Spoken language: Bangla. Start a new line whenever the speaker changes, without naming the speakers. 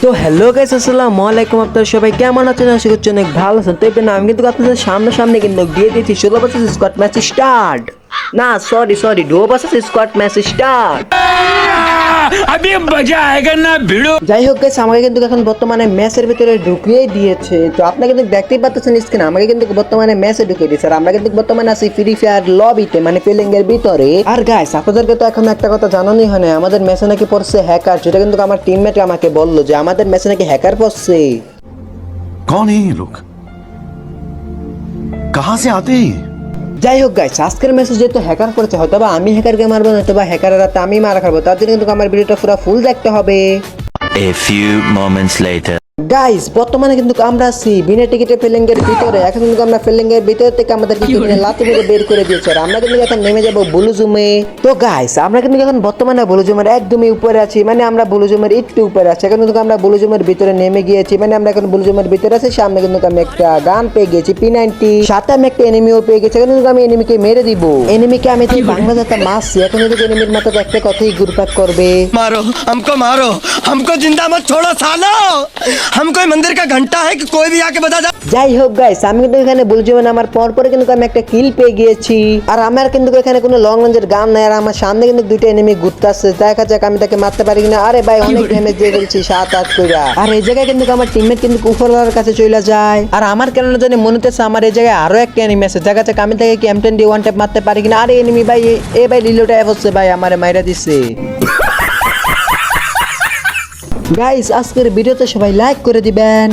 তো হ্যালো গাইস, আসসালামু আলাইকুম। আপনারা সবাই কেমন আছেন? আশা করছি অনেক ভালো আছেন। তো এবার আমি কিন্তু আপনাদের সামনে কিন্তু দিয়ে দিয়েছি 16 ভার্সেস স্কোয়াড ম্যাচ স্টার্ট। না sorry duo versus squad match start.
अभी मजा आएगा ना भिड़ो।
যাই হোক গাইস, আমাকে কিন্তু এখন বর্তমানে ম্যাচের ভিতরে ঢুকিয়ে দিয়েছে। তো আপনারা কিন্তু দেখতেই পাচ্ছেন স্ক্রিনে, আমাকে কিন্তু বর্তমানে ম্যাচে ঢুকিয়ে দিয়েছে। আর আমরা কিন্তু বর্তমানে আছি ফ্রি ফায়ার লবিতে, মানে ফিলিং এর ভিতরে। আর গাইস, আপনাদেরকে তো এখন একটা কথা জানানোই হয় না, আমাদের ম্যাচে নাকি পড়ছে হ্যাকার। যেটা কিন্তু আমার টিমমেট আমাকে বললো যে আমাদের ম্যাচে নাকি হ্যাকার পড়ছে।
कौन है ये लोग? कहां से आते हैं?
যাই হোক গাইস, আজকের মেসেজ যেহেতু হ্যাকার করেছে, হয়তো বা আমি হ্যাকারকে মারবো, নয়তো বা হ্যাকারের রাতে আমি মারা খাবো। তার জন্য কিন্তু আমার ভিডিওটা পুরো ফুল দেখতে হবে।
A few moments later.
Guys, বর্তমানে কিন্তু আমরা আছি বিনা টিকিটে ফিলিং এর ভিতরে। এখন কিন্তু আমরা ফিলিং এর ভিতর থেকে আমাদের কিন্তু লাথি মেরে বের করে দিয়েছে। আর আমরা কিন্তু এখন নেমে যাব ব্লু জুমে। তো গাইস, আমরা কিন্তু এখন বর্তমানে ব্লু জুমের একদমই উপরে আছি, মানে আমরা ব্লু জুমের একটু উপরে আছি। এখন কিন্তু আমরা ব্লু জুমের ভিতরে নেমে গিয়েছি, মানে আমরা এখন ব্লু জুমের ভিতরে আছি। সামনে কিন্তু আমি একটা গান পেয়ে গেছি P90, সাথে আমি একটা এনিমিও পেয়ে গেছি। এখন কিন্তু আমি এনিমিকে মেরে দিব। এনিমিকে আমি তো বাংলা জাতা মারছি। এখন কিন্তু এনিমির মাথাতে একটা কথাই ঘুরপাক করবে,
मारो हमको जिंदा मत छोड़ो सालो। हम कोई मंदिर का घंटा है कि कोई भी आके बता जा।
যাই হোক গাইস, আমি কিন্তু এখানে ব্লু জুমে নামার পরে কিন্তু আমি একটা কিল পেয়ে গিয়েছি। আর আমার কিন্তু এখানে কোনো লং রেঞ্জের গান নাই। আর আমার সামনে কিন্তু দুইটা এনিমি ঘুরতেছে। দেখা যাক আমি তাকে মারতে পারি কিনা। আরে ভাই, অনেক ড্যামেজ দিয়ে ফেলছি 7-8 কইরা। আর এই জায়গায় কিন্তু আমার টিমমেট কিন্তু উপরওয়ালার কাছে চলে যায়। আর আমার কেন জানি মনে হচ্ছে আমার এই জায়গায় আরো একটা এনিমি আছে। দেখা যাক আমি তাকে কি M10 দিয়ে ওয়ান ট্যাপ মারতে পারি কিনা। আরে এনিমি ভাই, এ ভাই রিলোড হচ্ছে ভাই, আমারে মাইরা দিচ্ছে। গাইস, আজকের ভিডিওতে সবাই লাইক করে দিবেন।